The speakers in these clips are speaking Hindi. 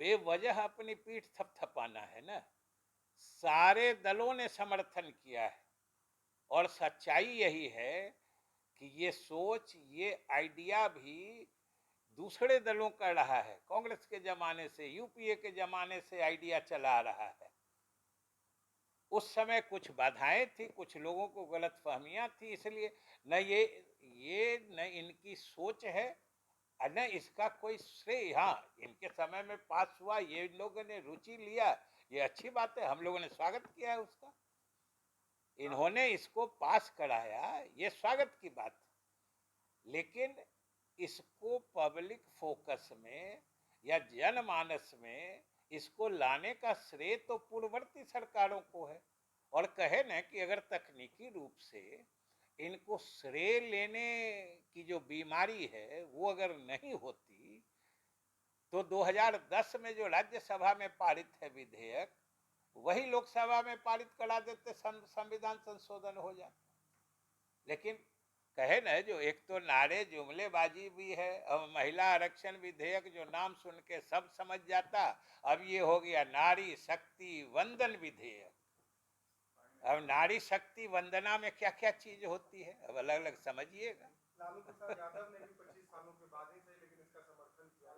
बेवजह अपनी पीठ थपथपाना है ना। सारे दलों ने समर्थन किया है और सच्चाई यही है कि ये सोच, ये आइडिया भी दूसरे दलों का रहा है। कांग्रेस के जमाने से, यूपीए के जमाने से आइडिया चला आ रहा है। उस समय कुछ बाधाएं थी, कुछ लोगों को गलतफहमियां थी, इसलिए न ये न इनकी सोच है और न इसका कोई श्रेय। हाँ, इनके समय में पास हुआ, ये लोगों ने रुचि लिया, ये अच्छी बात है, हम लोगों ने स्वागत किया है उसका। इन्होंने इसको पास कराया, ये स्वागत की बात। लेकिन इसको पब्लिक फोकस में या जनमानस में इसको लाने का श्रेय तो पूर्ववर्ती सरकारों को है। और कहे न कि अगर तकनीकी रूप से इनको श्रेय लेने की जो बीमारी है वो अगर नहीं होती तो 2010 में जो राज्यसभा में पारित है विधेयक, वही लोकसभा में पारित करा देते, संविधान संशोधन हो जाता। लेकिन कहे न, जो एक तो नारे जुमलेबाजी भी है। अब महिला आरक्षण विधेयक जो नाम सुन के सब समझ जाता, अब ये हो गया नारी शक्ति वंदन विधेयक। अब नारी शक्ति वंदना में क्या क्या चीज होती है, अब अलग अलग समझिएगा। लालू प्रसाद यादव ने भी 25 सालों के बाद ही सही, लेकिन इसका समर्थन किया,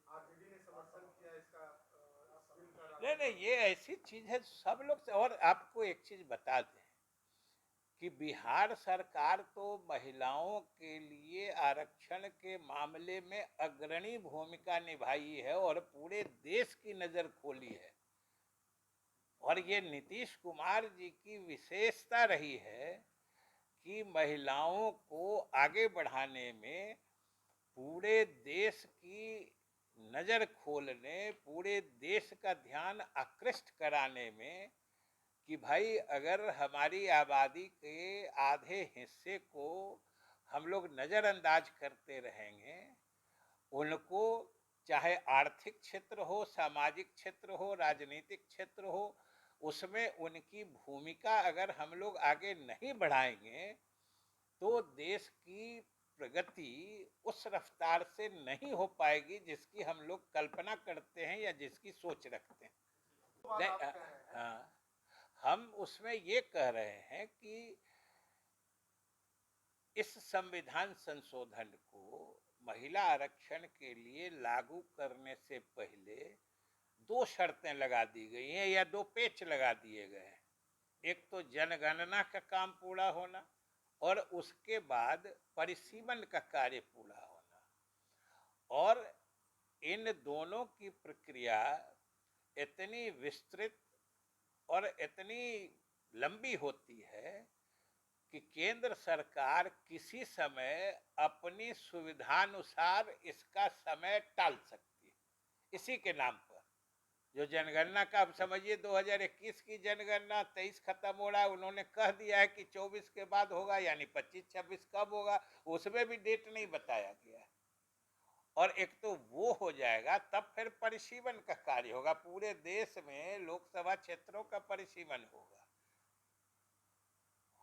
आरजेडी ने समर्थन किया इसका बिल का। नहीं नहीं, ये ऐसी चीज है सब लोग से। और आपको एक चीज बता दें कि बिहार सरकार तो महिलाओं के लिए आरक्षण के मामले में अग्रणी भूमिका निभाई है और पूरे देश की नजर खोली है। और ये नीतीश कुमार जी की विशेषता रही है कि महिलाओं को आगे बढ़ाने में, पूरे देश की नजर खोलने, पूरे देश का ध्यान आकृष्ट कराने में कि भाई अगर हमारी आबादी के आधे हिस्से को हम लोग नज़रअंदाज करते रहेंगे, उनको चाहे आर्थिक क्षेत्र हो, सामाजिक क्षेत्र हो, राजनीतिक क्षेत्र हो, उसमें उनकी भूमिका अगर हम लोग आगे नहीं बढ़ाएंगे तो देश की प्रगति उस रफ्तार से नहीं हो पाएगी जिसकी हम लोग कल्पना करते हैं या जिसकी सोच रखते हैं। नहीं, हाँ, हम उसमें ये कह रहे हैं कि इस संविधान संशोधन को महिला आरक्षण के लिए लागू करने से पहले दो शर्तें लगा दी गई हैं या दो पेच लगा दिए गए हैं। एक तो जनगणना का काम पूरा होना और उसके बाद परिसीमन का कार्य पूरा होना। और इन दोनों की प्रक्रिया इतनी विस्तृत और इतनी लंबी होती है कि केंद्र सरकार किसी समय अपनी सुविधानुसार इसका समय टाल सकती है इसी के नाम पर। जो जनगणना का, अब समझिए 2021 की जनगणना 23 खत्म हो रहा है, उन्होंने कह दिया है कि 24 के बाद होगा, यानी 25-26 कब होगा उसमें भी डेट नहीं बताया गया है। और एक तो वो हो जाएगा, तब फिर परिसीमन का कार्य होगा, पूरे देश में लोकसभा क्षेत्रों का परिसीमन होगा।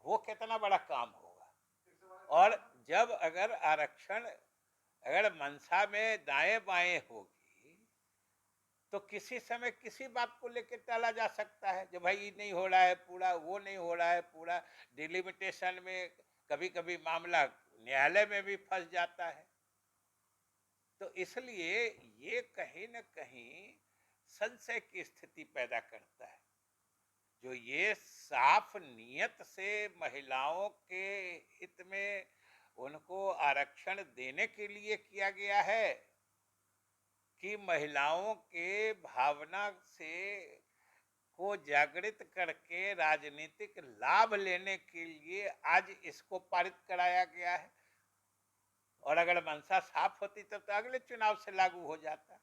वो कितना बड़ा काम होगा। और जब अगर आरक्षण अगर मंशा में दाएं बाएं होगी तो किसी समय किसी बात को लेकर टाला जा सकता है, जो भाई नहीं हो रहा है पूरा, वो नहीं हो रहा है पूरा। डिलिमिटेशन में कभी कभी मामला न्यायालय में भी फंस जाता है। तो इसलिए ये कहीं न कहीं संशय की स्थिति पैदा करता है। जो ये साफ नियत से महिलाओं के हित में उनको आरक्षण देने के लिए किया गया है कि महिलाओं के भावना से को जागृत करके राजनीतिक लाभ लेने के लिए आज इसको पारित कराया गया है। और अगर मंशा साफ होती तब तो अगले चुनाव से लागू हो जाता।